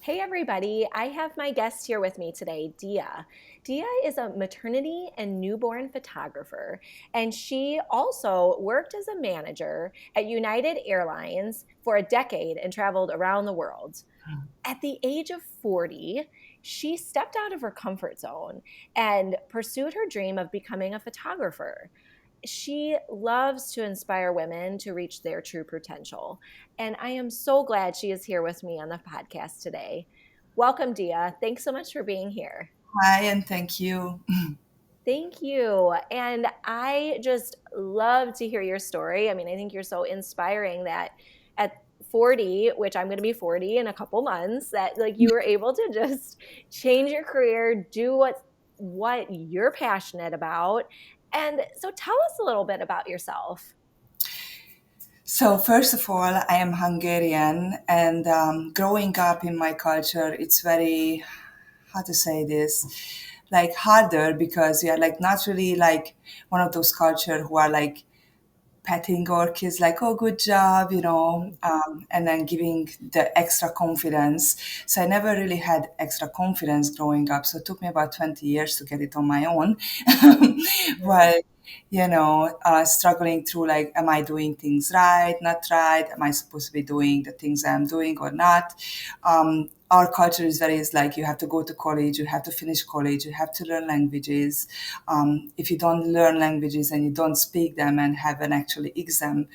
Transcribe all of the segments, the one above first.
Hey everybody, I have my guest here with me today, Dia. Dia is a maternity and newborn photographer, and she also worked as a manager at United Airlines for a decade and traveled around the world. At the age of 40, she stepped out of her comfort zone and pursued her dream of becoming a photographer. She loves to inspire women to reach their true potential. And I am so glad she is here with me on the podcast today. Welcome, Dia. Thanks so much for being here. Hi, and thank you. Thank you. And I just love to hear your story. I mean, I think you're so inspiring that at 40, which I'm going to be 40 in a couple months, that like you were able to just change your career, do what you're passionate about. And so tell us a little bit about yourself. So, first of all, I am Hungarian, and growing up in my culture, it's very, how to say this, like harder because we are like not really like one of those culture who are like patting our kids like, oh, good job, and then giving the extra confidence. So I never really had extra confidence growing up. So it took me about 20 years to get it on my own. Yeah. While, struggling through like, am I doing things right, not right? Am I supposed to be doing the things I'm doing or not? Our culture is very is like you have to go to college, you have to finish college, you have to learn languages. If you don't learn languages and you don't speak them and have an actually exam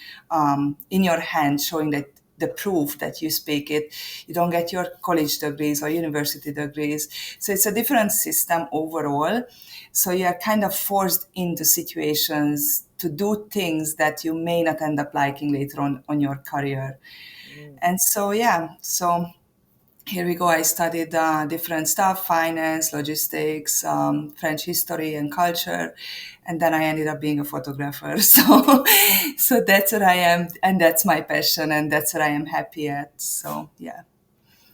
in your hand showing that the proof that you speak it, you don't get your college degrees or university degrees. So it's a different system overall. So you are kind of forced into situations to do things that you may not end up liking later on your career. Mm. And so, yeah, so here we go. I studied different stuff, finance, logistics, French history and culture. And then I ended up being a photographer. So that's what I am. And that's my passion. And that's what I am happy at. So, yeah.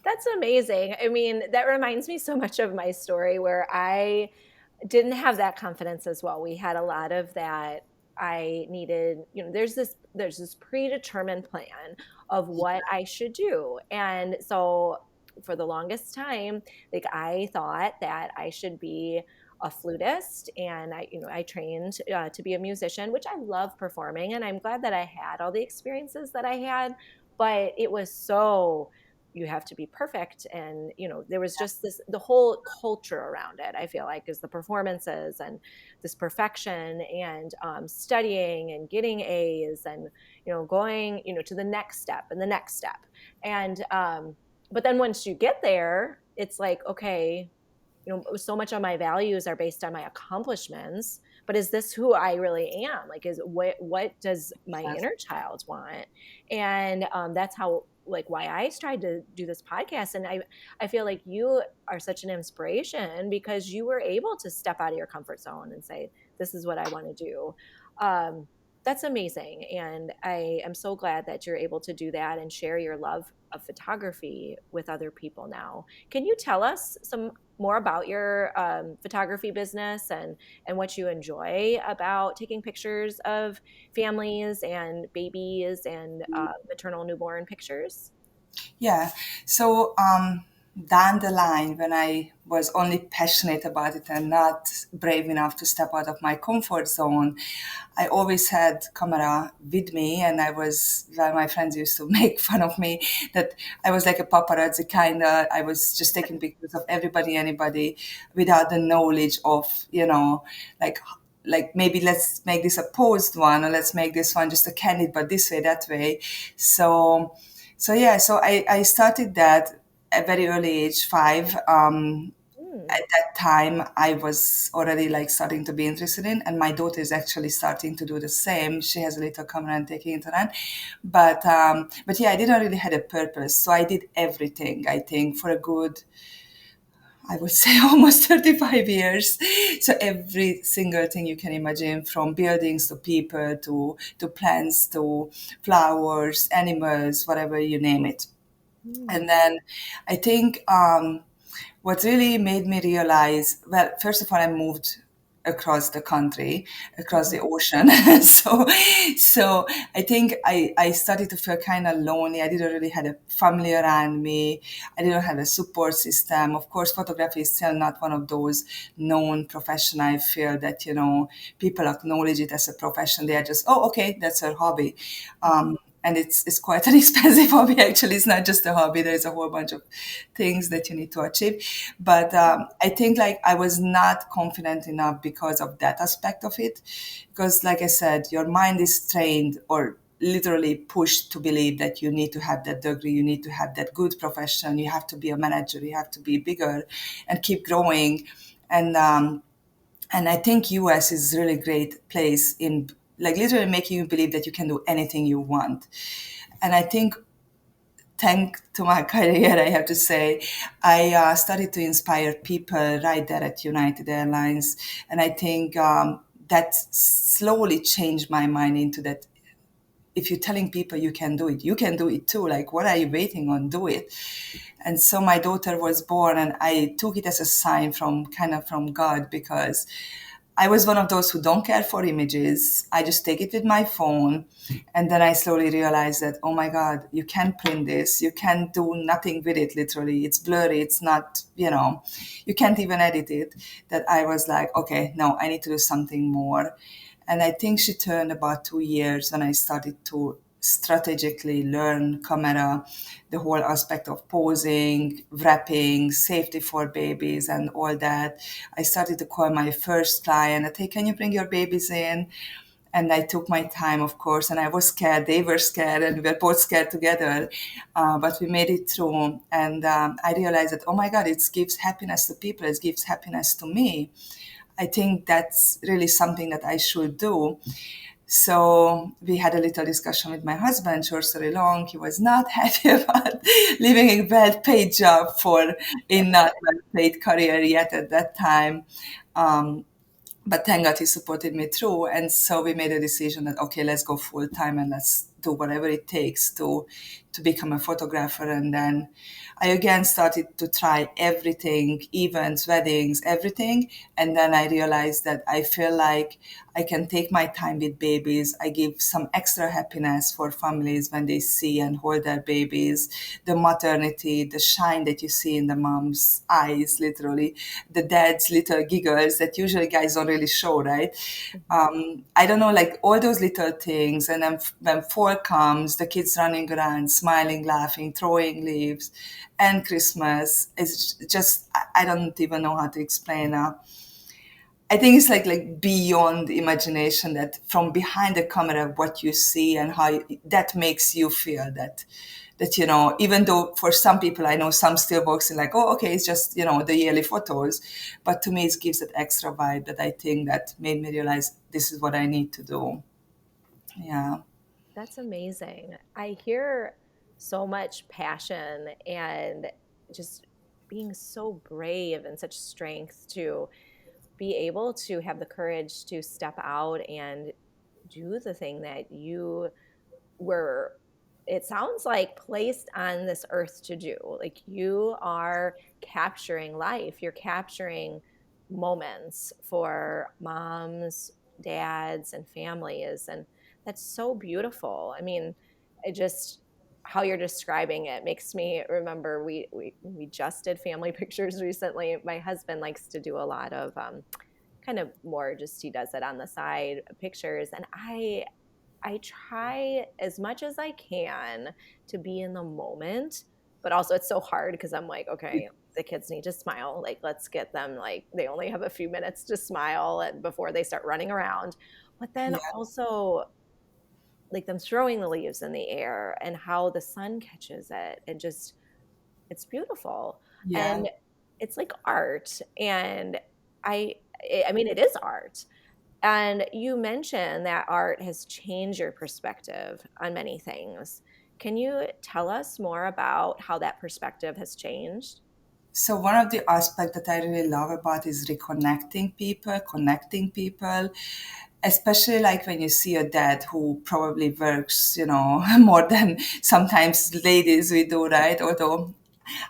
That's amazing. I mean, that reminds me so much of my story where I didn't have that confidence as well. We had a lot of that. I needed, there's this predetermined plan of what I should do. And so for the longest time, like I thought that I should be a flutist and I trained to be a musician, which I love performing and I'm glad that I had all the experiences that I had, but it was so you have to be perfect and there was just this the whole culture around it I feel like is the performances and this perfection and studying and getting A's and going to the next step and the next step and but then once you get there it's like okay, so much of my values are based on my accomplishments, but is this who I really am? Like, is what does my Yes. inner child want? And that's how like why I tried to do this podcast. And I feel like you are such an inspiration because you were able to step out of your comfort zone and say, this is what I want to do. Um, that's amazing. And I am so glad that you're able to do that and share your love of photography with other people now. Can you tell us some more about your photography business and what you enjoy about taking pictures of families and babies and maternal newborn pictures? Yeah. So down the line, when I was only passionate about it and not brave enough to step out of my comfort zone, I always had camera with me, and I was. Well, my friends used to make fun of me that I was like a paparazzi kind of. I was just taking pictures of everybody, anybody, without the knowledge of like maybe let's make this a posed one or let's make this one just a candid but this way that way. So so yeah so i i started that at very early age 5. Mm. At that time I was already like starting to be interested in, and my daughter is actually starting to do the same. She has a little camera and taking it around, but yeah, I didn't really had a purpose, so I did everything, I think, for a good, I would say, almost 35 years. So every single thing you can imagine, from buildings to people to plants to flowers, animals, whatever you name it. Mm. And then I think what really made me realize, well, first of all, I moved across the country, across the Mhm. ocean. so so I think I started to feel kind of lonely. I didn't really have a family around me. I didn't have a support system. Of course, photography is still not one of those known profession. I feel that, people acknowledge it as a profession. They are just, oh, okay, that's her hobby. Mhm. And it's quite an expensive hobby. Actually, it's not just a hobby. There's a whole bunch of things that you need to achieve. But I think like I was not confident enough because of that aspect of it. Because, like I said, your mind is trained or literally pushed to believe that you need to have that degree, you need to have that good profession, you have to be a manager, you have to be bigger and keep growing. And and I think US is a really great place in like literally making you believe that you can do anything you want. And I think thank to my career, I have to say, I started to inspire people right there at United Airlines, and I think that slowly changed my mind into that. If you're telling people you can do it, you can do it too. Like, what are you waiting on? Do it. And so my daughter was born, and I took it as a sign from kind of from God because I was one of those who don't care for images. I just take it with my phone. And then I slowly realized that, oh my God, you can't print this. You can't do nothing with it, literally. It's blurry. It's not, you can't even edit it. That I was like, okay, no, I need to do something more. And I think she turned about 2 years when I started to strategically learn camera, the whole aspect of posing, wrapping, safety for babies, and all that. I started to call my first client and, hey, can you bring your babies in? And I took my time, of course, and I was scared. They were scared, and we were both scared together. But we made it through. And I realized that, oh my God, it gives happiness to people, it gives happiness to me. I think that's really something that I should do. So we had a little discussion with my husband, short story long. He was not happy about leaving a well-paid job for a not well-paid career yet at that time. Um, but thank God he supported me through. And so we made a decision that, okay, let's go full time and let's do whatever it takes to become a photographer. And then I again started to try everything, events, weddings, everything. And then I realized that I feel like I can take my time with babies. I give some extra happiness for families when they see and hold their babies, the maternity, the shine that you see in the mom's eyes, literally, the dad's little giggles that usually guys don't really show, right? Mhm. I don't know, like all those little things. And then when fall comes, the kids running around, smiling, laughing, throwing leaves, and Christmas is just, I don't even know how to explain. I think it's like beyond imagination that from behind the camera, what you see and how that makes you feel that even though for some people I know some still boxing like, oh, okay, it's just the yearly photos, but to me it gives that extra vibe that I think that made me realize this is what I need to do. Yeah. That's amazing. I hear so much passion and just being so brave and such strength to be able to have the courage to step out and do the thing that you were, it sounds like, placed on this earth to do. Like, you are capturing life, you're capturing moments for moms, dads, and families. And that's so beautiful. I mean, it just, how you're describing it makes me remember we just did family pictures recently. My husband likes to do a lot of kind of more, just he does it on the side pictures, and I try as much as I can to be in the moment, but also it's so hard because I'm like, okay, the kids need to smile. Like, let's get them, like, they only have a few minutes to smile before they start running around. But then Yeah. also, like, them throwing the leaves in the air and how the sun catches it, and just, it's beautiful. Yeah. And it's like art. And I, I mean, it is art. And you mentioned that art has changed your perspective on many things. Can you tell us more about how that perspective has changed? So one of the aspects that I really love about is reconnecting people, connecting people, especially like when you see a dad who probably works, more than sometimes ladies we do, right? Although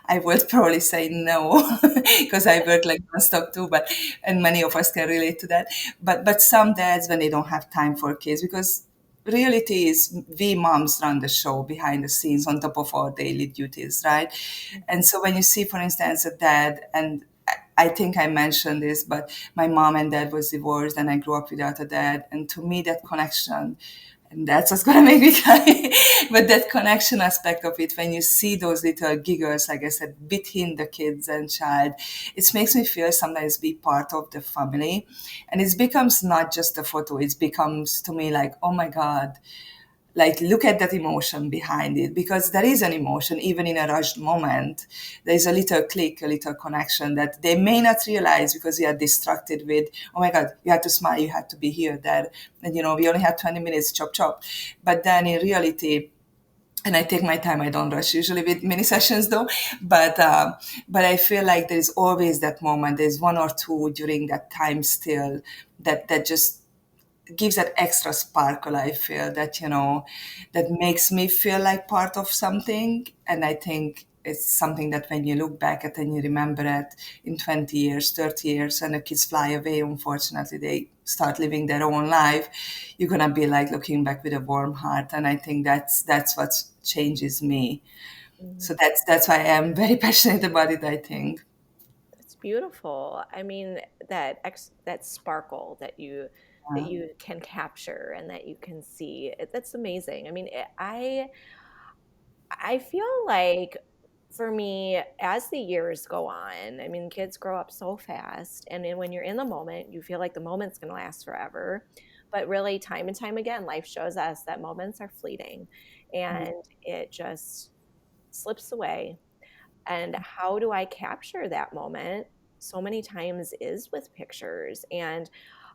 I would probably say no because I work like nonstop too, but and many of us can relate to that. But some dads when they don't have time for kids because reality is we moms run the show behind the scenes on top of our daily duties, right? And so when you see, for instance, a dad and I think I mentioned this, but my mom and dad was divorced and I grew up without a dad. And to me, that connection and that's what's gonna make me cry. But that connection aspect of it, when you see those little giggles, like I said, between the kids and child, it makes me feel sometimes be part of the family. And it becomes not just a photo, it becomes to me like, oh my God, like look at that emotion behind it because there is an emotion even in a rushed moment. There's a little click, a little connection that they may not realize because we are distracted with, oh my God, you have to smile, you have to be here, there, and we only have 20 minutes, chop chop. But then in reality, and I take my time. I don't rush usually with mini sessions though, but I feel like there is always that moment. There's one or two during that time still that just gives that extra sparkle. I feel that that makes me feel like part of something. And I think it's something that when you look back at and you remember it in 20 years, 30 years, and the kids fly away, unfortunately they start living their own life, you're gonna be like looking back with a warm heart. And I think that's what changes me. Mhm. So that's why I'm very passionate about it, I think. That's beautiful. I mean, that sparkle that Yeah. you can capture and that you can see. That's amazing. I mean, I feel like for me, as the years go on, I mean, kids grow up so fast, and then when you're in the moment, you feel like the moment's going to last forever. But really, time and time again, life shows us that moments are fleeting, and it just slips away. And how do I capture that moment? So many times is with pictures, and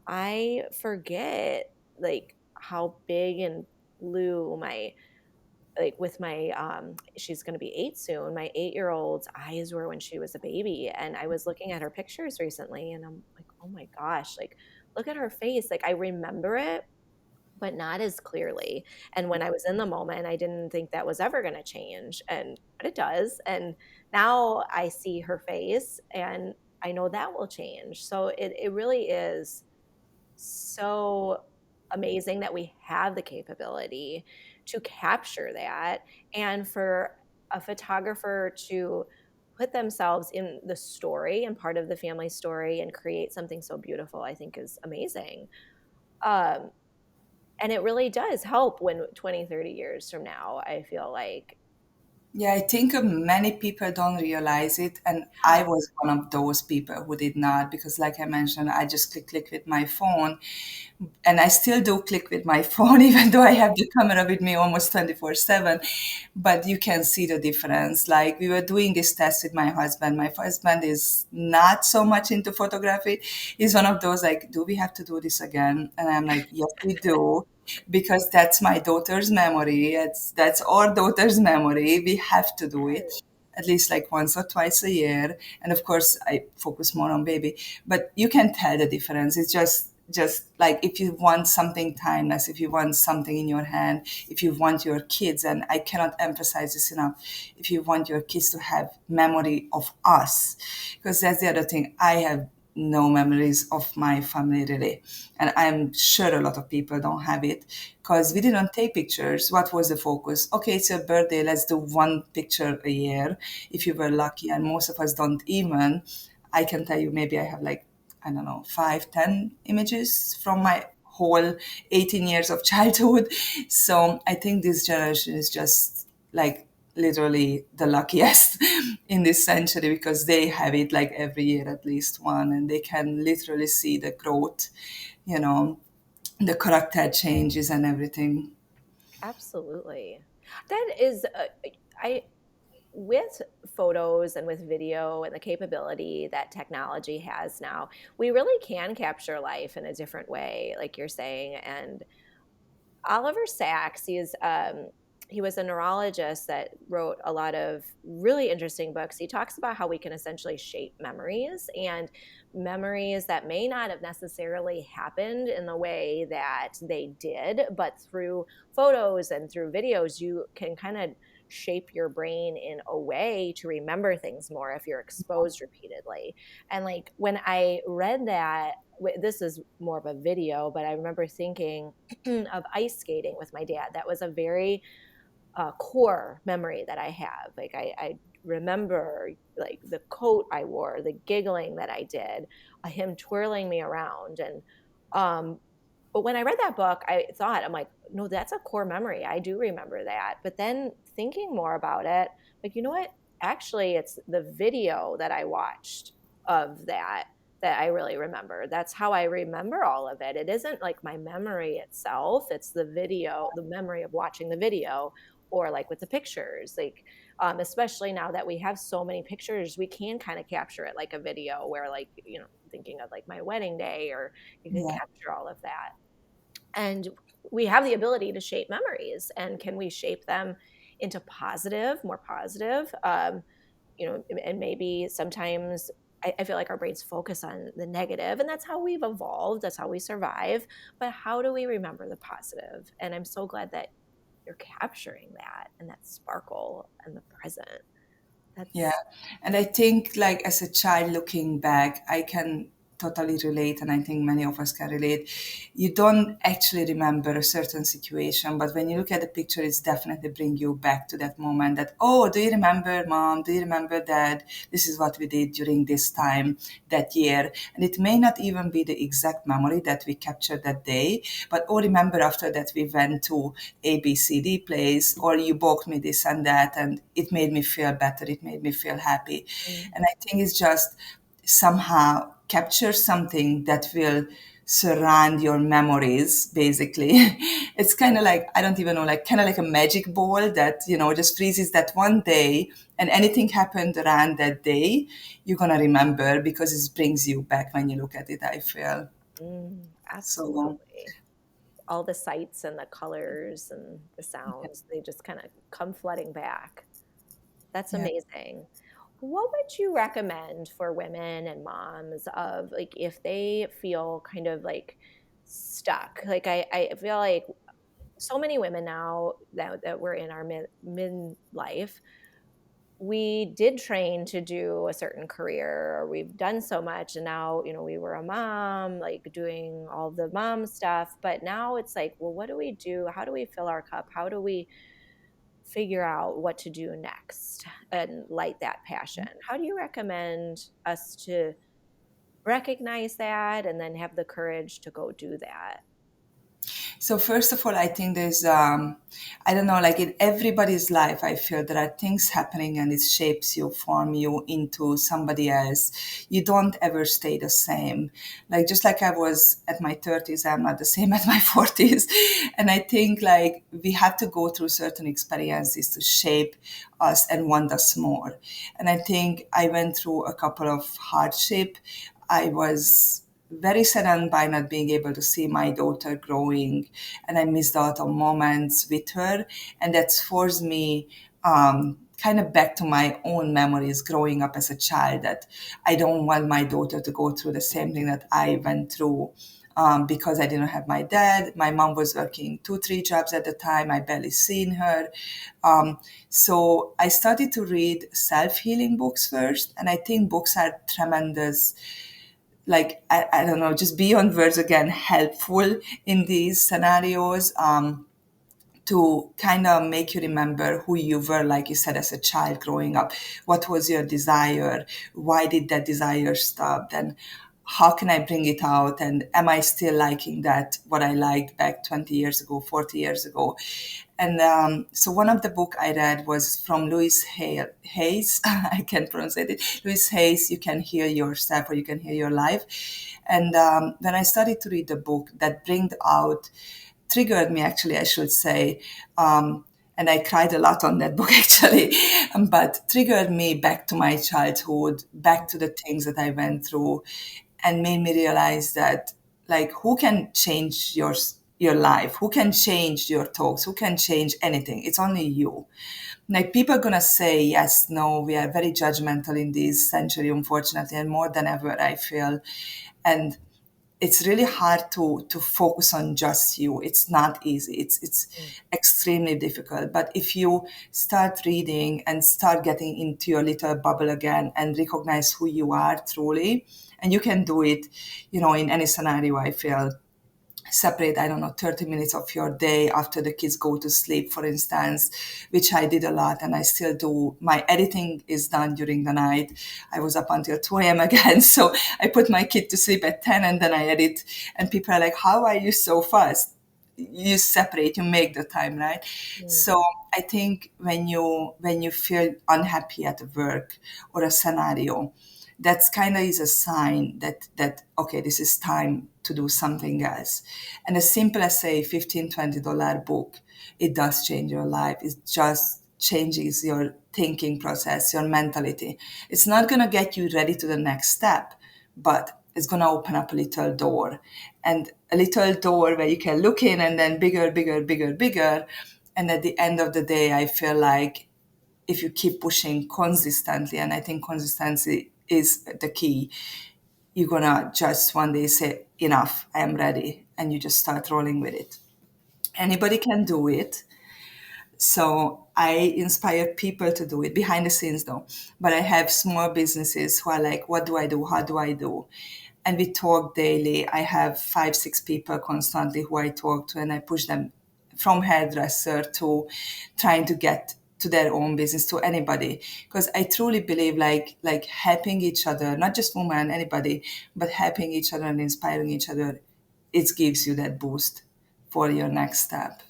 I forget like how big and blue my like with my she's going to be 8 soon. My 8-year-old's eyes were when she was a baby, and I was looking at her pictures recently and I'm like, "Oh my gosh, like look at her face." Like I remember it, but not as clearly. And when I was in the moment, I didn't think that was ever going to change, and but it does. And now I see her face and I know that will change. So it really is so amazing that we have the capability to capture that, and for a photographer to put themselves in the story and part of the family story and create something so beautiful, I think is amazing. um, and it really does help when 20, 30 years from now, I feel like. Yeah, I think many people don't realize it, and I Yeah. was one of those people who did not because, like I mentioned, I just click with my phone, and I still do click with my phone, even though I have the camera with me almost 24/7. But you can see the difference. Like we were doing this test with my husband. My husband is not so much into photography. He's one of those like, do we have to do this again? And I'm like, yes, we do because that's my daughter's memory. That's our daughter's memory. We have to do it at least like once or twice a year. And of course, I focus more on baby, but you can tell the difference. It's just like if you want something timeless, if you want something in your hand, if you want your kids, and I cannot emphasize this enough, if you want your kids to have memory of us, because that's the other thing. I have no memories of my family really, and I'm sure a lot of people don't have it because we didn't take pictures. What was the focus? Okay, it's your birthday, let's do one picture a year if you were lucky, and most of us don't even. I can tell you maybe I have like, I don't know, 5, 10 images from my whole 18 years of childhood. So I think this generation is just like literally the luckiest in this century because they have it like every year at least one, and they can literally see the growth, you know, the character changes and everything. Absolutely. That is, I with photos and with video and the capability that technology has now, we really can capture life in a different way, like you're saying. And Oliver Sacks, he was a neurologist that wrote a lot of really interesting books. He talks about how we can essentially shape memories, and memories that may not have necessarily happened in the way that they did, but through photos and through videos, you can kind of shape your brain in a way to remember things more if you're exposed repeatedly. And like when I read that, this is more of a video, but I remember thinking of ice skating with my dad. That was a very core memory that I have. Like I remember like the coat I wore, the giggling that I did, him twirling me around, and um, but when I read that book, I thought, I'm like, no, that's a core memory. I do remember that. But then thinking more about it, like, you know what? Actually, it's the video that I watched of that I really remember. That's how I remember all of it. It isn't like my memory itself, it's the video, the memory of watching the video, or like with the pictures. Like, especially now that we have so many pictures, we can kind of capture it like a video where, like, thinking of like my wedding day, or you can Yeah. capture all of that. And we have the ability to shape memories, and can we shape them into positive, more positive, and maybe sometimes I feel like our brains focus on the negative, and that's how we've evolved, that's how we survive. But how do we remember the positive? And I'm so glad that you're capturing that, and that sparkle and the present. Yeah. That's And I think, like, as a child looking back, I can totally relate, and I think many of us can relate. You don't actually remember a certain situation, but when you look at the picture, it's definitely bring you back to that moment that, oh, do you remember, mom? Do you remember dad? This is what we did during this time, that year. And it may not even be the exact memory that we captured that day, but oh, remember after that we went to ABCD place, or you bought me this and that, and it made me feel better, it made me feel happy. mm, And I think it's just somehow capture something that will surround your memories, basically. It's kind of like, I don't even know, like kind of like a magic ball that, just freezes that one day, and anything happened around that day, you're going to remember because it brings you back when you look at it, I feel. So, absolutely. All the sights and the colors and the sounds, they just kind of come flooding back. That's yeah. amazing. What would you recommend for women and moms, of like if they feel kind of like stuck? Like I feel like so many women now that we're in our mid life, we did train to do a certain career, or we've done so much, and now we were a mom, like doing all the mom stuff, but now it's like, well, what do we do? How do we fill our cup? How do we figure out what to do next and light that passion? How do you recommend us to recognize that and then have the courage to go do that? So first of all, I think there's, I don't know, like in everybody's life, I feel there are things happening and it shapes you, form you into somebody else. You don't ever stay the same. Like just like I was at my 30s, I'm not the same at my 40s. And I think like we have to go through certain experiences to shape us and want us more. And I think I went through a couple of hardship. I was very saddened by not being able to see my daughter growing, and I missed out on moments with her, and that's forced me kind of back to my own memories growing up as a child, that I don't want my daughter to go through the same thing that I went through. Because I didn't have my dad. My mom was working 2, 3 jobs at the time. I barely seen her. So I started to read self-healing books first. And I think books are tremendous, like I don't know, just beyond words again, helpful in these scenarios, to kind of make you remember who you were, like you said, as a child growing up. What was your desire? Why did that desire stop? Then how can I bring it out? And am I still liking that, what I liked back 20 years ago, 40 years ago? And so one of the book I read was from Hayes. I can't pronounce it. Louis Hayes, You Can Heal Yourself, or You Can Heal Your Life. And when I started to read the book, that triggered me, actually, I should say. And I cried a lot on that book, actually, but triggered me back to my childhood, back to the things that I went through, and made me realize that, like, who can change your life? Who can change your thoughts? Who can change anything? It's only you. Like, people are gonna say yes, no. We are very judgmental in this century, unfortunately, and more than ever, I feel. And it's really hard to focus on just you. It's not easy. It's Mm, extremely difficult. But if you start reading and start getting into your little bubble again and recognize who you are truly, and you can do it, in any scenario, I feel. Separate, I don't know, 30 minutes of your day after the kids go to sleep, for instance, which I did a lot and I still do. My editing is done during the night. I was up until 2 a.m. again. So I put my kid to sleep at 10 and then I edit. And people are like, how are you so fast? You separate, you make the time, right? mm, So I think when you feel unhappy at work or a scenario, that's kind of is a sign that okay, this is time to do something else. And as simple as say $15-20 book, it does change your life. It just changes your thinking process, your mentality. It's not going to get you ready to the next step, but it's going to open up a little door, and a little door where you can look in and then bigger, bigger, bigger, bigger. And at the end of the day, I feel like if you keep pushing consistently, and I think consistency is the key, you're gonna just one day say, enough, I am ready. And you just start rolling with it. Anybody can do it. So I inspire people to do it behind the scenes though. But I have small businesses who are like, what do I do? How do I do? And we talk daily. I have 5, 6 people constantly who I talk to and I push them from hairdresser to trying to get to their own business, to anybody. Because I truly believe like helping each other, not just women, anybody, but helping each other and inspiring each other, it gives you that boost for your next step.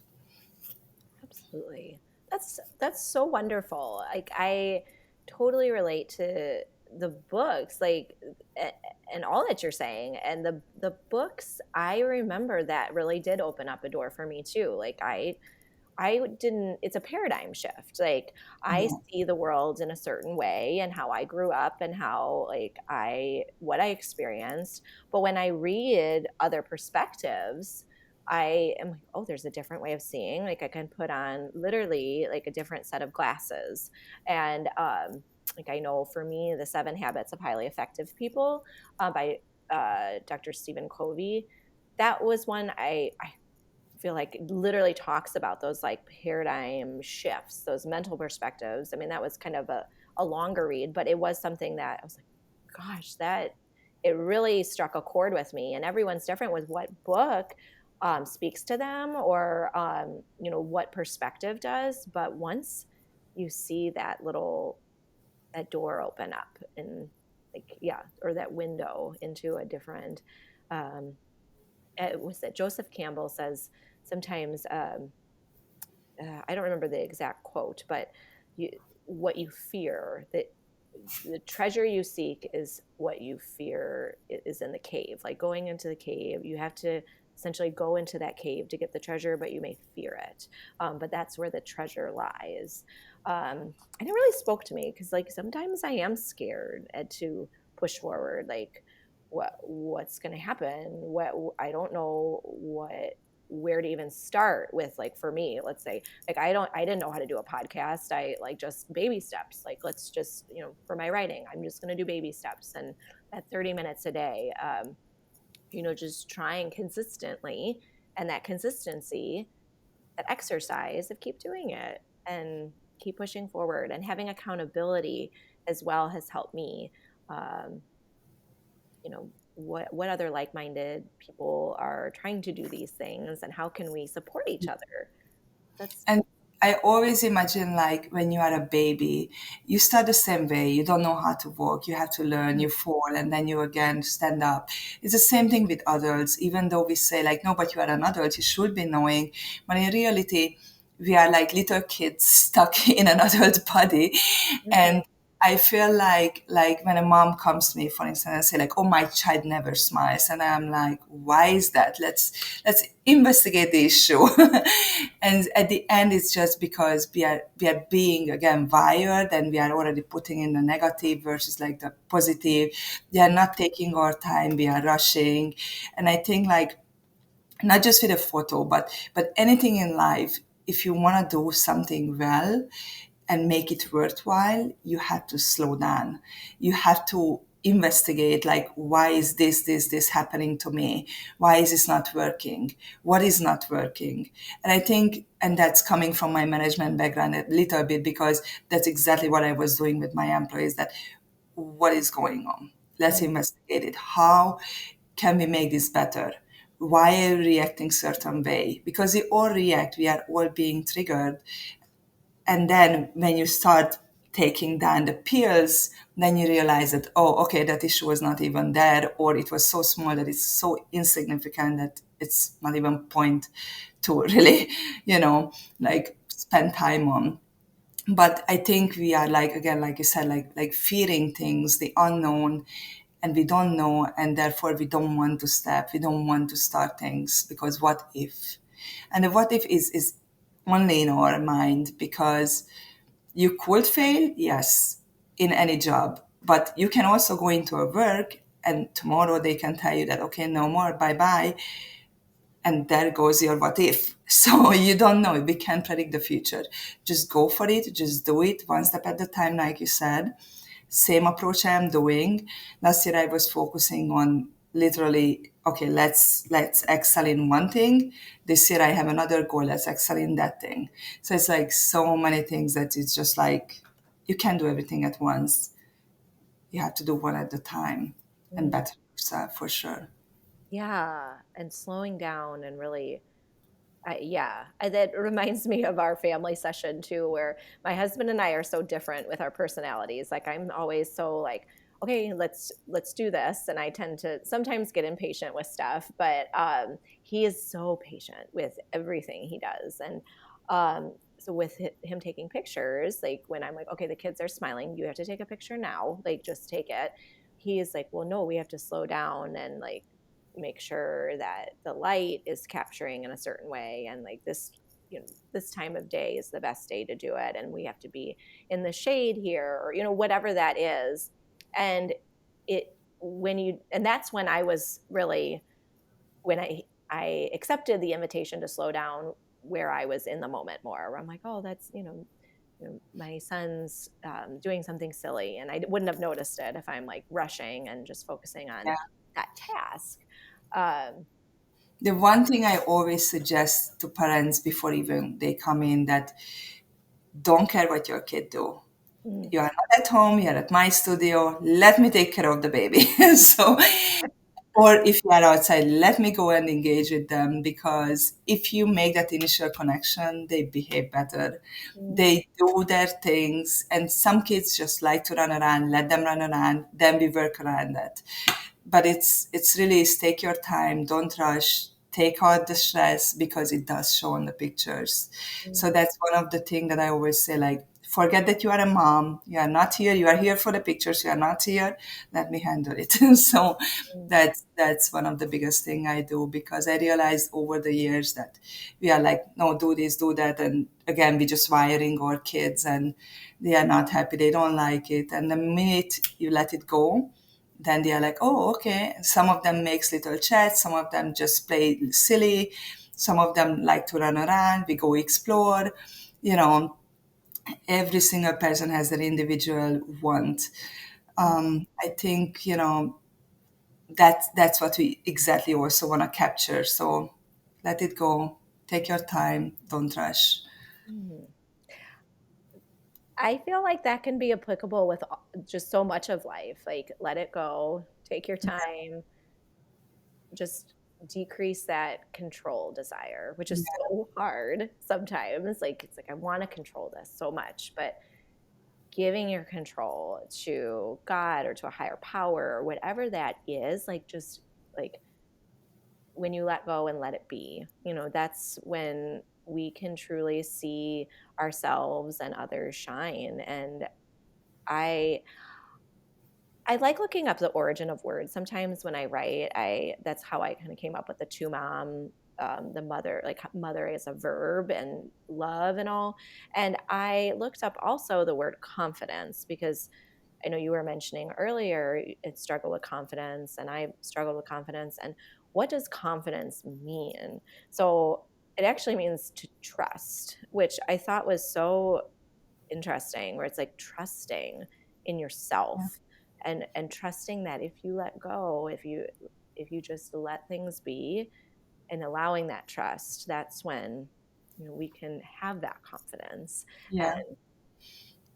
absolutely. That's so wonderful. Like I totally relate to the books, like a- and all that you're saying. And the books, I remember that really did open up a door for me too. Like I didn't, it's a paradigm shift. Like I Yeah. see the world in a certain way and how I grew up and how what I experienced. But when I read other perspectives, I am like, oh, there's a different way of seeing. Like I can put on literally like a different set of glasses. And like I know for me, the 7 Habits of Highly Effective People by Dr. Stephen Covey, that was one I feel like it literally talks about those like paradigm shifts, those mental perspectives. I mean, that was kind of a longer read, but it was something that I was like, gosh, that it really struck a chord with me. And everyone's different with what book speaks to them or, what perspective does. But once you see that door open up and like, yeah, or that window into a different, um, was that Joseph Campbell says sometimes I don't remember the exact quote, but you, what you fear, that the treasure you seek is what you fear is in the cave. Like going into the cave, you have to essentially go into that cave to get the treasure, but you may fear it. But that's where the treasure lies. And it really spoke to me because, like, sometimes I am scared to push forward. Like, what's going to happen? What I don't know where to even start with. Like for me, let's say like I didn't know how to do a podcast. I like just baby steps. Like let's just, for my writing, I'm just going to do baby steps and that 30 minutes a day, just trying consistently, and that consistency, that exercise of keep doing it and keep pushing forward, and having accountability as well has helped me. um, what other like-minded people are trying to do these things and how can we support each other. That's And I always imagine like when you are a baby, you start the same way. You don't know how to walk. You have to learn, you fall, and then you again stand up. It's the same thing with adults, even though we say like, no, but you are an adult, you should be knowing. But in reality, we are like little kids stuck in an adult body. Mhm. And I feel like when a mom comes to me, for instance, and say like, "Oh, my child never smiles," and I'm like, "Why is that? Let's investigate the issue." And at the end, it's just because we are being again wired, and we are already putting in the negative versus like the positive. We are not taking our time. We are rushing, and I think like not just with a photo, but anything in life. If you want to do something well, and make it worthwhile, you have to slow down. You have to investigate, like, why is this happening to me? Why is this not working? What is not working? And I think, and that's coming from my management background a little bit, because that's exactly what I was doing with my employees, that what is going on? Let's Mm, investigate it. How can we make this better? Why are we reacting certain way? Because we all react, we are all being triggered. And then when you start taking down the pills, then you realize that, oh, okay, that issue was not even there, or it was so small that it's so insignificant that it's not even point to really, like spend time on. But I think we are, like, again, like you said, like fearing things, the unknown, and we don't know, and therefore we don't want to start things, because what if? And the what if is only in our mind, because you could fail, yes, in any job, but you can also go into a work and tomorrow they can tell you that, okay, no more, bye bye, and there goes your what if. So you don't know. We can't predict the future. Just go for it. Just do it one step at a time, like you said. Same approach I am doing. Last year I was focusing on literally, okay, let's excel in one thing. This year I have another goal. Let's excel in that thing. So it's like so many things that it's just like you can't do everything at once. You have to do one at a time and mm. better yourself for sure. Yeah, and slowing down and really that reminds me of our family session too, where my husband and I are so different with our personalities. Like I'm always so like, okay, let's do this, and I tend to sometimes get impatient with stuff, but he is so patient with everything he does, and so with him taking pictures, like when I'm like, okay, the kids are smiling, you have to take a picture now, like just take it. He is like, well, no, we have to slow down and like make sure that the light is capturing in a certain way, and like this, this time of day is the best day to do it, and we have to be in the shade here, or whatever that is. And it when you and that's when I was really, when I accepted the invitation to slow down, where I was in the moment more, where I'm like, oh, that's, my son's doing something silly, and I wouldn't have noticed it if I'm like rushing and just focusing on that task. um, The one thing I always suggest to parents before even they come in, that don't care what your kid do. mm, You are not at home, you are at my studio, let me take care of the baby. So, or if you are outside, let me go and engage with them, because if you make that initial connection, they behave better. mm, They do their things, and some kids just like to run around, let them run around, then we work around that. But it's really take your time, don't rush, take out the stress, because it does show on the pictures. mm, So that's one of the things that I always say, like, forget that you are a mom, you are not here, you are here for the pictures, you are not here, let me handle it. So mm, that's one of the biggest thing I do, because I realized over the years that we are like, no, do this, do that, and again we just wiring our kids, and they are not happy, they don't like it, and the minute you let it go, then they are like, oh, okay. Some of them makes little chats, some of them just play silly, some of them like to run around, we go explore, you know, every single person has their individual want. mm, I think, that's what we exactly also want to capture. So let it go, take your time, don't rush. mm. I feel like that can be applicable with just so much of life. Like, let it go, take your time, just decrease that control desire, which is so hard sometimes. Like, it's like, I want to control this so much, but giving your control to God or to a higher power or whatever that is, like, just like when you let go and let it be, that's when we can truly see ourselves and others shine. And I I like looking up the origin of words. Sometimes when I write, I that's how I kind of came up with the two mom, the mother, like mother as a verb and love and all. And I looked up also the word confidence, because I know you were mentioning earlier it struggled with confidence, and I struggled with confidence. And what does confidence mean? So it actually means to trust, which I thought was so interesting, where it's like trusting in yourself. and trusting that if you let go, if you just let things be, and allowing that trust, that's when, we can have that confidence. And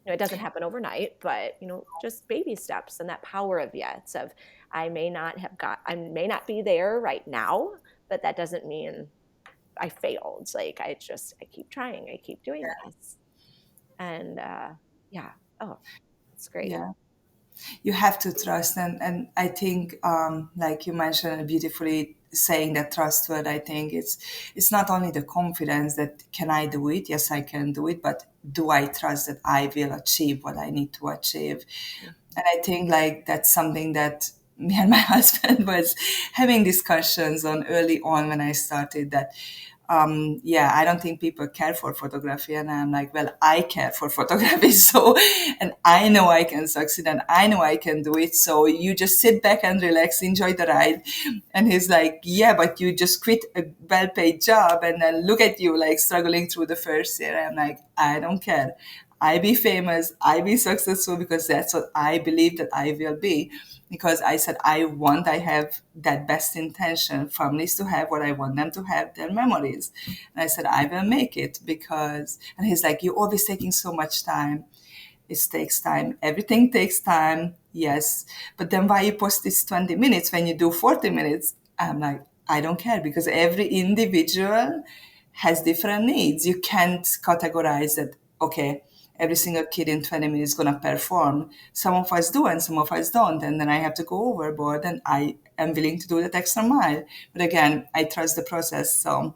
Yeah. it doesn't happen overnight, but just baby steps, and that power of yes, of I may not be there right now, but that doesn't mean I failed. Like I keep trying, I keep doing this. And yeah, oh, it's great. Yeah. You have to trust, and I think like you mentioned beautifully, saying that trust word, I think it's not only the confidence that can I do it, yes I can do it, but do I trust that I will achieve what I need to achieve. And I think like that's something that me and my husband was having discussions on early on when I started that. Yeah, I don't think people care for photography. And I'm like, well, I care for photography. So, and I know I can succeed and I know I can do it. So you just sit back and relax, enjoy the ride. And he's like, yeah, but you just quit a well paid job and then look at you like struggling through the first year. I'm like, I don't care. I be famous, I be successful because that's what I believe that I will be. Because I said I have that best intention, families to have what I want them to have, their memories. And I said, I will make it because, and he's like, you're always taking so much time. It takes time. Everything takes time. Yes. But then why you post this 20 minutes when you do 40 minutes? I'm like, I don't care because every individual has different needs. You can't categorize that, okay, every single kid in 20 minutes is going to perform. Some of us do and some of us don't. And then I have to go overboard and I am willing to do that extra mile. But again, I trust the process. So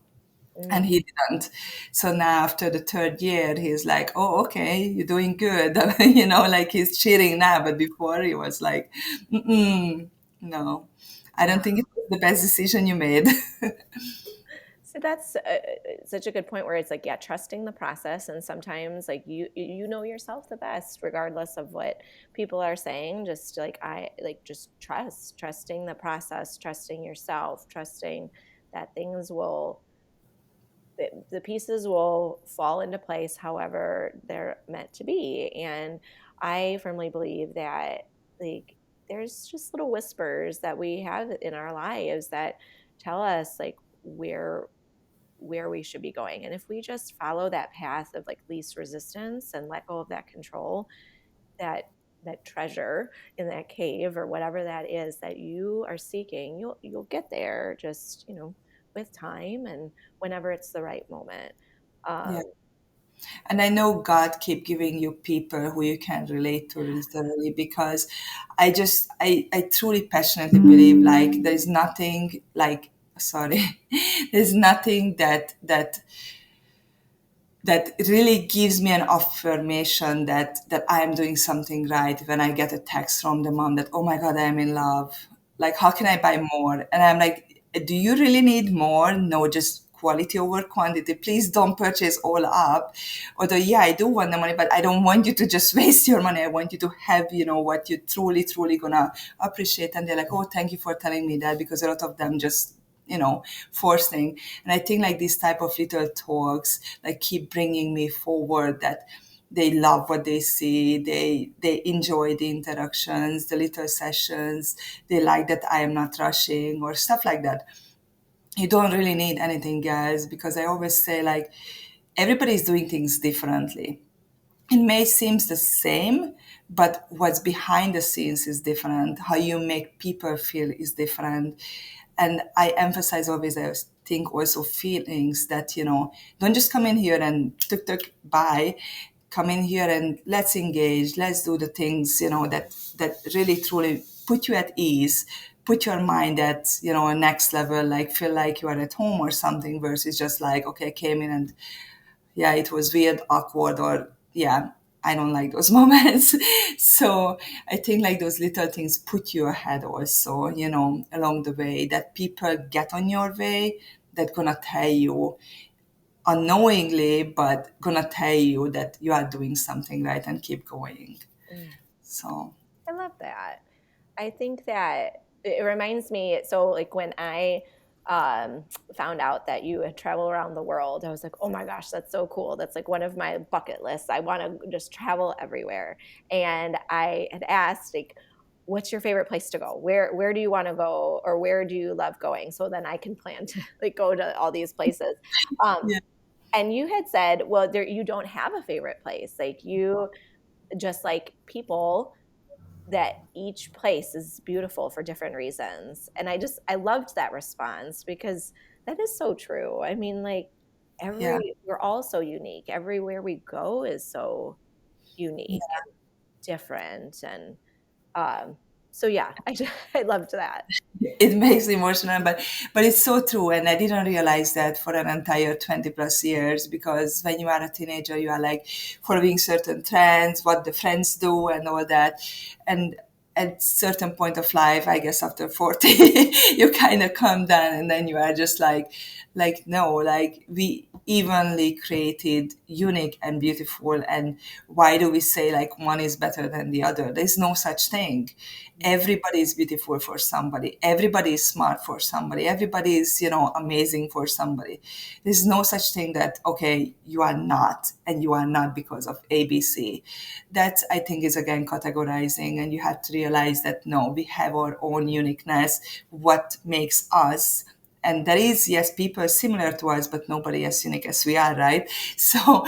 and Mm. he didn't. So now after the third year, he's like, "Oh, okay, you're doing good." You know, like he's cheering now. But before, he was like, "No, I don't think it was the best decision you made." So that's such a good point where it's like, yeah, trusting the process, and sometimes like you know yourself the best, regardless of what people are saying. Just like just trusting the process, trusting yourself, trusting that things will the pieces will fall into place however they're meant to be. And I firmly believe that like there's just little whispers that we have in our lives that tell us like where we should be going. And if we just follow that path of like least resistance and let go of that control, that that treasure in that cave or whatever that is that you are seeking, you'll get there, just with time and whenever it's the right moment. Yeah. um And I know God keep giving you people who you can relate to literally because I truly passionately believe like there's nothing like sorry there's nothing that really gives me an affirmation that I am doing something right when I get a text from the mom that, oh my God, I am in love. Like, how can I buy more? And I'm like, do you really need more? No, just quality over quantity. Please don't purchase all up. Although, yeah, I do want the money, but I don't want you to just waste your money. I want you to have, what you truly, truly gonna appreciate. And they're like, oh, thank you for telling me that because a lot of them just forcing. And I think like these type of little talks like keep bringing me forward that they love what they see, they enjoy the interactions, the little sessions, they like that I am not rushing or stuff like that. You don't really need anything else because I always say like everybody's doing things differently. It may seem the same, but what's behind the scenes is different. How you make people feel is different. And I emphasize always, I think also feelings that, don't just come in here and tuk bye. Come in here and let's engage. Let's do the things, that really truly put you at ease, put your mind at, a next level, like feel like you are at home or something versus just like, okay, I came in and yeah, it was weird, awkward, or yeah, I don't like those moments. So I think like those little things put you ahead also, along the way that people get on your way that gonna tell you unknowingly, but gonna tell you that you are doing something right and keep going. mm. So I love that. I think that it reminds me, so like when I um, found out that you had traveled around the world, I was like, oh my gosh, that's so cool. That's like one of my bucket lists. I want to just travel everywhere. And I had asked, like, what's your favorite place to go? Where do you want to go, or where do you love going? So then I can plan to like go to all these places. Um, Yeah, and you had said, well, there you don't have a favorite place. Like you just like people that each place is beautiful for different reasons. And I loved that response because that is so true. I mean, like yeah. we're all so unique. Everywhere we go is so unique and different. And um, so yeah, I loved that. It makes me emotional, but it's so true, and I didn't realize that for an entire 20 plus years, because when you are a teenager you are like following certain trends, what the friends do and all that. And at certain point of life, I guess after 40, you kind of calm down, and then you are just like no, like we evenly created unique and beautiful. And why do we say like one is better than the other? There's no such thing. Everybody is beautiful for somebody, everybody is smart for somebody, everybody is, amazing for somebody. There's no such thing that, okay, you are not, and you are not because of ABC. That, I think, is again categorizing, and you have to realize that no, we have our own uniqueness, what makes us. And there is, yes, people similar to us, but nobody as unique as we are, right? So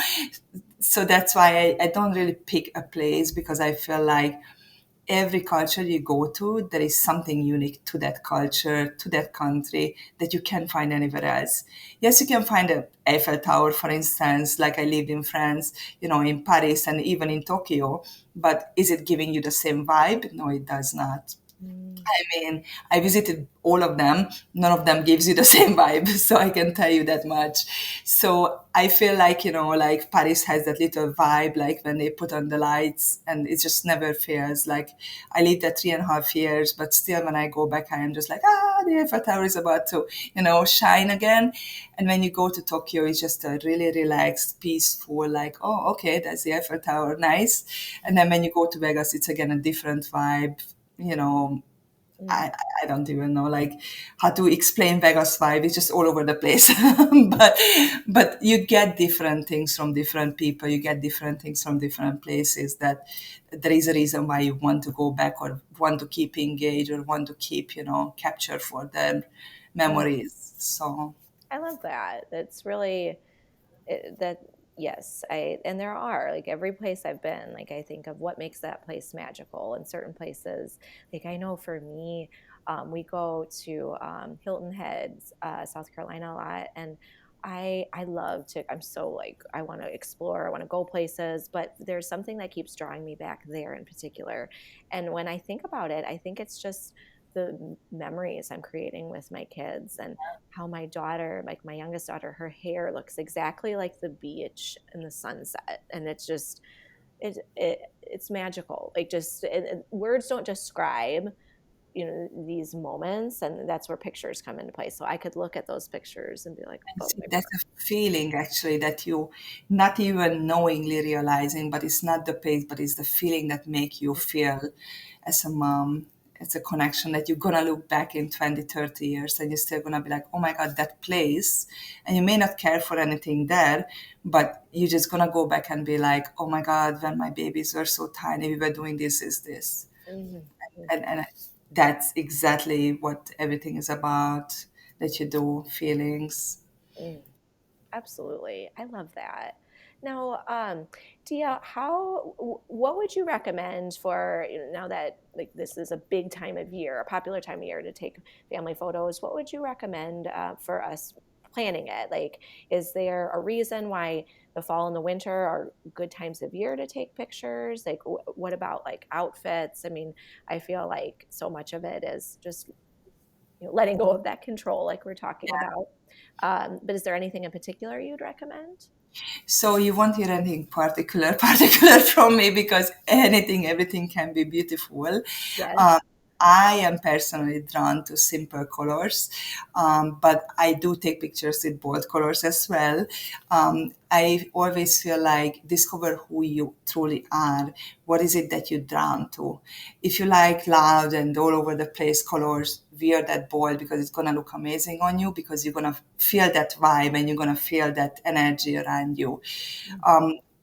that's why I don't really pick a place, because I feel like every culture you go to, there is something unique to that culture, to that country, that you can't find anywhere else. Yes, you can find the Eiffel Tower, for instance, like I lived in France, in Paris and even in Tokyo, but is it giving you the same vibe? No, it does not. Mm, I mean, I visited all of them. None of them gives you the same vibe, so I can tell you that much. So I feel like, like Paris has that little vibe, like when they put on the lights, and it just never fails. Like I lived there 3.5 years, but still when I go back, I am just like, the Eiffel Tower is about to, shine again. And when you go to Tokyo, it's just a really relaxed, peaceful, like, oh, okay, that's the Eiffel Tower, nice. And then when you go to Vegas, it's again a different vibe, you know mm, I, I don't even know like how to explain Vegas vibe. It's just all over the place. But you get different things from different people. You get different things from different places. That there is a reason why you want to go back, or want to keep engaged, or want to keep capture for their mm. memories. So I love that. It's really that yes, I and there are like every place I've been, like I think of what makes that place magical. In certain places, like I know for me, we go to Hilton Head, South Carolina a lot, and I love to. I'm so like I want to explore, I want to go places, but there's something that keeps drawing me back there in particular. And when I think about it, I think it's just the memories I'm creating with my kids, and how my daughter, like my youngest daughter, her hair looks exactly like the beach in the sunset, and it's just it's magical. Like just words don't describe these moments, and that's where pictures come into play. So I could look at those pictures and be like, I oh see, my that's a feeling actually that you not even knowingly realizing, but it's not the place, but it's the feeling that make you feel as a mom. It's a connection that you're gonna look back in 20, 30 years, and you're still gonna be like, oh my God, that place. And you may not care for anything there, but you're just gonna go back and be like, oh my God, when my babies were so tiny, we were doing this, is this. God. Hmm. And that's exactly what everything is about, that you do, feelings. Absolutely. I love that. Now, Dia, what would you recommend for, now that like this is a big time of year, a popular time of year to take family photos? What would you recommend for us planning it? Like, is there a reason why the fall and the winter are good times of year to take pictures? Like, what about like outfits? I mean, I feel like so much of it is just letting go of that control, like we're talking about. But is there anything in particular you'd recommend? So you won't hear anything particular, particular from me, because anything, everything can be beautiful. Yes. Um, I am personally drawn to simple colors, but I do take pictures with bold colors as well. I always feel like discover who you truly are. What is it that you're drawn to? If you like loud and all over the place colors, wear that bold, because it's gonna look amazing on you, because you're gonna feel that vibe and you're gonna feel that energy around you.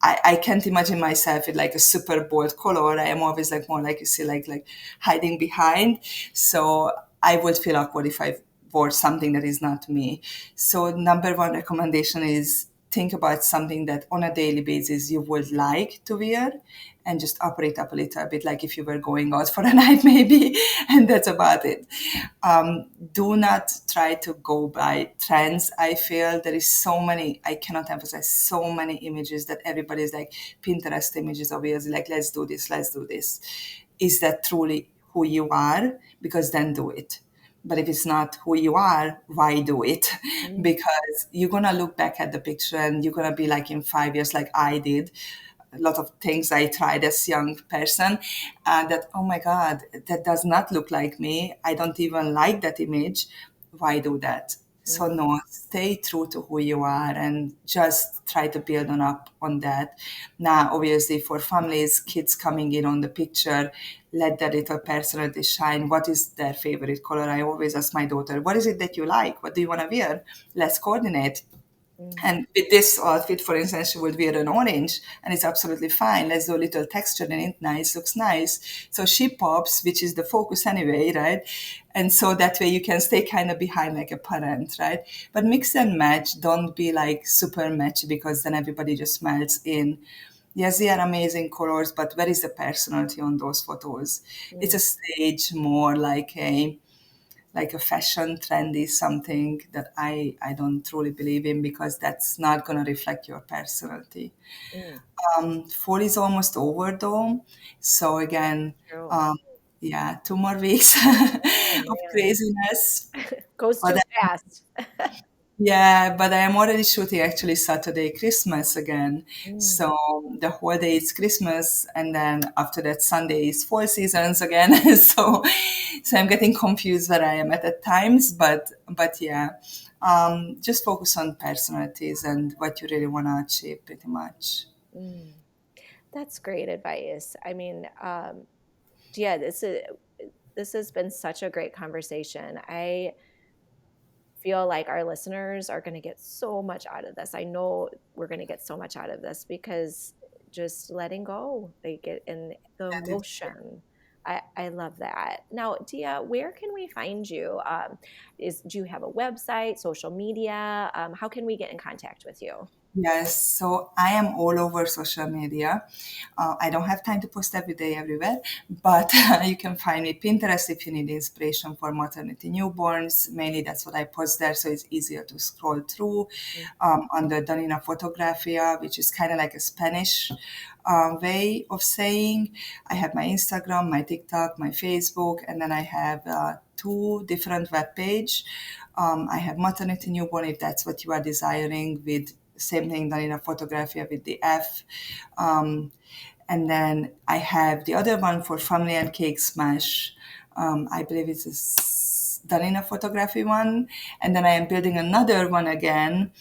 I can't imagine myself with like a super bold color. I am always like more like you see like hiding behind. So I would feel awkward if I wore something that is not me. So number one recommendation is think about something that on a daily basis you would like to wear and just operate up a little bit like if you were going out for a night maybe, and that's about it. Do not try to go by trends. I feel there is so many, I cannot emphasize, so many images that everybody is like Pinterest images, obviously like let's do this. Is that truly who you are? Because then do it. But if it's not who you are, why do it? Mm, Because you're gonna look back at the picture and you're gonna be like in 5 years, like I did, a lot of things I tried as young person, that oh my god, that does not look like me. I don't even like that image. Why do that? So mm, no, stay true to who you are and just try to build on up on that. Now, obviously, for families, kids coming in on the picture, let that little personality shine. What is their favorite color? I always ask my daughter, "What is it that you like? What do you want to wear? Let's coordinate." mm, And with this outfit, for instance, she would wear an orange, and it's absolutely fine. Let's do a little texture in it. Nice, looks nice. So she pops, which is the focus anyway, right? And so that way you can stay kind of behind like a parent, right? But mix and match. Don't be like super matchy because then everybody just melts in. Yes, they are amazing colors, but where is the personality on those photos? It's mm, a stage more like a fashion trend is something that I don't truly believe in because that's not going to reflect your personality. mm. Fall is almost over though. So again, True. um, yeah, 2 more weeks Oh of man, craziness. goes But too fast. yeah, but I am already shooting actually Saturday Christmas again. Mm, So the whole day is Christmas, and then after that Sunday is Four Seasons again. So I'm getting confused where I am at times. But yeah, just focus on personalities and what you really want to achieve, pretty much. mm. That's great advice. I mean, yeah, this has been such a great conversation. I feel like our listeners are going to get so much out of this. I know we're going to get so much out of this because just letting go, they get in the That is emotion. I love that. Now, Dia, where can we find you? Do you have a website, social media? How can we get in contact with you? Yes, so I am all over social media. I don't have time to post every day everywhere, but you can find me Pinterest if you need inspiration for maternity newborns. Mainly that's what I post there, so it's easier to scroll through. Mm, Under Danina Fotografia, which is kind of like a Spanish way of saying. I have my Instagram, my TikTok, my Facebook, and then I have two different web page. I have maternity newborn if that's what you are desiring with same thing done in a photography with the F. Um, and then I have the other one for family and cake smash. I believe it's done in a photography one. And then I am building another one again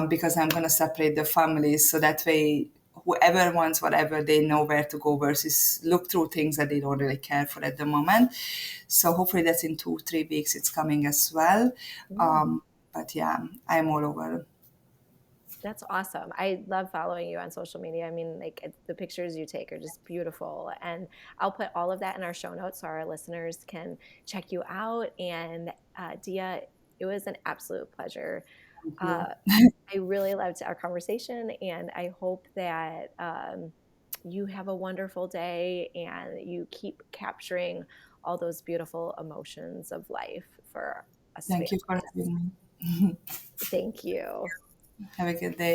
because I'm going to separate the families so that way whoever wants whatever they know where to go versus look through things that they don't really care for at the moment. So hopefully that's in 2 3 weeks it's coming as well. mm. um, but yeah, I'm all over. That's awesome. I love following you on social media. I mean, like the pictures you take are just beautiful. And I'll put all of that in our show notes so our listeners can check you out. And Dia, it was an absolute pleasure. Thank Uh, you. I really loved our conversation, and I hope that you have a wonderful day and you keep capturing all those beautiful emotions of life for us Thank you for families. having me. Thank you. Have a good day.